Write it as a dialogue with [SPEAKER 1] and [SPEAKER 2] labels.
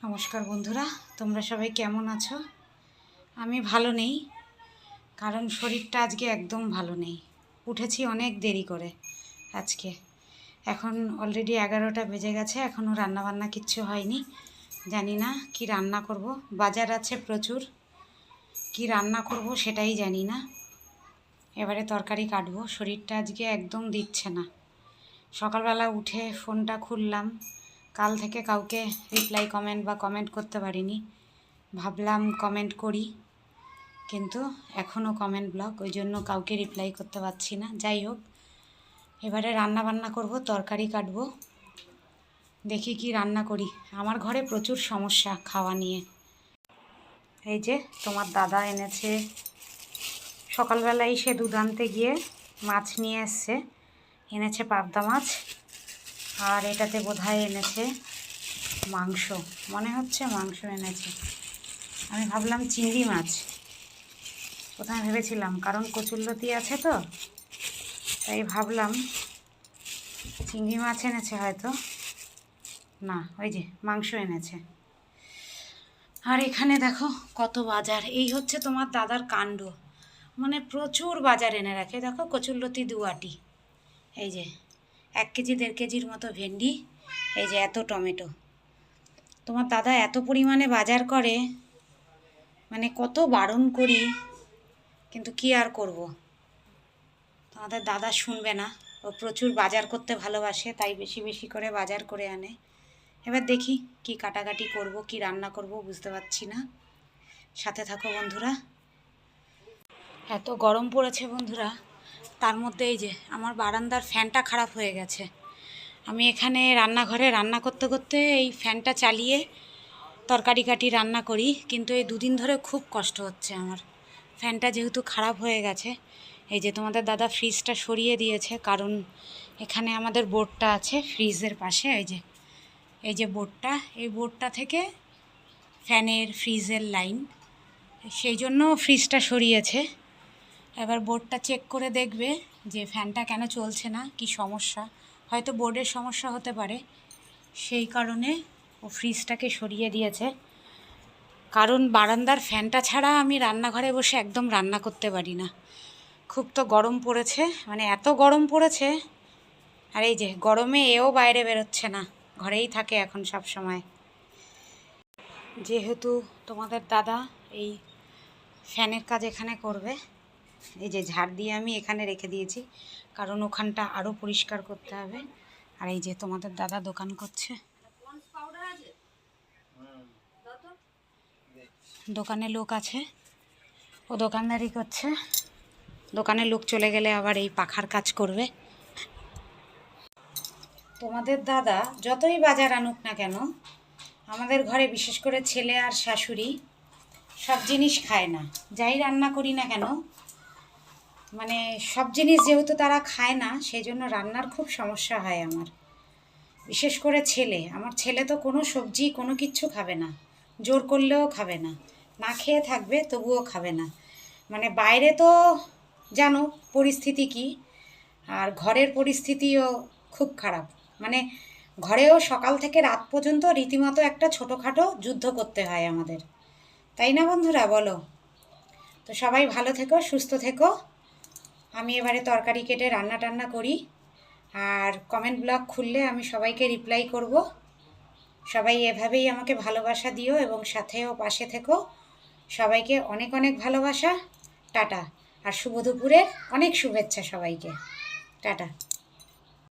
[SPEAKER 1] নমস্কার বন্ধুরা, তোমরা সবাই কেমন আছো? আমি ভালো নেই, কারণ শরীরটা আজকে একদম ভালো নেই। উঠেছি অনেক দেরি করে আজকে। এখন অলরেডি 11টা বেজে গেছে, এখনও রান্নাবান্না কিচ্ছু হয়নি। জানি না কি রান্না করব, বাজার আছে প্রচুর। কি রান্না করব সেটাই জানি না। এবারে তরকারি কাটবো, শরীরটা আজকে একদম দিচ্ছে না। সকালবেলা উঠে ফোনটা খুললাম, কাল থেকে কাউকে রিপ্লাই কমেন্ট করতে পারিনি। ভাবলাম কমেন্ট করি, কিন্তু এখনও কমেন্ট ব্লক, ওই জন্য কাউকে রিপ্লাই করতে পারছি না। যাই হোক, এবারে রান্না বান্না করব, তরকারি কাটবো, দেখি কি রান্না করি। আমার ঘরে প্রচুর সমস্যা খাওয়া নিয়ে। এই যে তোমার দাদা এনেছে, সকালবেলায় সে দুধ আনতে গিয়ে মাছ নিয়ে এনেছে পাবদা মাছ, আর এটাতে বোধহয় এনেছে মাংস, মনে হচ্ছে মাংস এনেছে। আমি ভাবলাম চিংড়ি মাছ, প্রথমে ভেবেছিলাম, কারণ কচুরলতি আছে তো, তাই ভাবলাম চিংড়ি মাছ এনেছে হয়তো। না, ওই যে মাংস এনেছে। আর এখানে দেখো কত বাজার। এই হচ্ছে তোমার দাদার কাণ্ড, মানে প্রচুর বাজার এনে রাখে। দেখো কচুরলতি 2 আটি, এই যে 1 কেজি 1.5 কেজির মতো ভেন্ডি, এই যে এত টমেটো। তোমার দাদা এত পরিমাণে বাজার করে, মানে কত বারণ করি, কিন্তু কি আর করব। তোমাদের দাদা শুনবে না, ও প্রচুর বাজার করতে ভালোবাসে, তাই বেশি বেশি করে বাজার করে আনে। এবার দেখি কি কাটাকাটি করব, কি রান্না করব বুঝতে পারছি না। সাথে থাকো বন্ধুরা। এত গরম পড়েছে বন্ধুরা, তার মধ্যে এই যে আমার বারান্দার ফ্যানটা খারাপ হয়ে গেছে। আমি এখানে রান্নাঘরে রান্না করতে করতে এই ফ্যানটা চালিয়ে তরকারি কাটি, রান্না করি, কিন্তু এই 2 দিন ধরে খুব কষ্ট হচ্ছে আমার। ফ্যানটা যেহেতু খারাপ হয়ে গেছে, এই যে তোমাদের দাদা ফ্রিজটা সরিয়ে দিয়েছে, কারণ এখানে আমাদের বোর্ডটা আছে ফ্রিজের পাশে। এই যে বোর্ডটা, এই বোর্ডটা থেকে ফ্যানের ফ্রিজের লাইন, সেই জন্য ফ্রিজটা সরিয়েছে। এবার বোর্ডটা চেক করে দেখবে যে ফ্যানটা কেন চলছে না, কি সমস্যা। হয়তো বোর্ডের সমস্যা হতে পারে, সেই কারণে ও ফ্রিজটাকে সরিয়ে দিয়েছে। কারণ বারান্দার ফ্যানটা ছাড়া আমি রান্নাঘরে বসে একদম রান্না করতে পারি না। খুব তো গরম পড়েছে, মানে এত গরম পড়েছে। আর এই যে গরমে এও বাইরে বেরোচ্ছে না, ঘরেই থাকে এখন সব সময়। যেহেতু তোমাদের দাদা এই ফ্যানের কাজ এখানে করবে, এই যে ঝাড় দিয়ে আমি এখানে রেখে দিয়েছি, কারণ ওখানটা আরও পরিষ্কার করতে হবে। আর এই যে তোমাদের দাদা দোকান করছে, দোকানে লোক আছে, ও দোকানদারি করছে। দোকানে লোক চলে গেলে আবার এই পাখার কাজ করবে। তোমাদের দাদা যতই বাজার আনুক না কেন, আমাদের ঘরে বিশেষ করে ছেলে আর শাশুড়ি সব জিনিস খায় না। যাই রান্না করি না কেন, মানে সব জিনিস যেহেতু তারা খায় না, সেই জন্য রান্নার খুব সমস্যা হয় আমার। বিশেষ করে আমার ছেলে তো কোনো সবজি কোনো কিচ্ছু খাবে না, জোর করলেও খাবে না, না খেয়ে থাকবে তবুও খাবে না। মানে বাইরে তো জানো পরিস্থিতি কি, আর ঘরের পরিস্থিতিও খুব খারাপ। মানে ঘরেও সকাল থেকে রাত পর্যন্ত রীতিমতো একটা ছোটোখাটো যুদ্ধ করতে হয় আমাদের, তাই না বন্ধুরা বলো? তো সবাই ভালো থেকো, সুস্থ থেকো। আমি এবারে তরকারি কেটে রান্না টান্না করি, আর কমেন্ট ব্লক খুললে আমি সবাইকে রিপ্লাই করব। সবাই এভাবেই আমাকে ভালোবাসা দিও এবং সাথেও পাশে থেকো। সবাইকে অনেক অনেক ভালোবাসা, টাটা। আর শুভ দুপুরের অনেক শুভেচ্ছা সবাইকে, টাটা।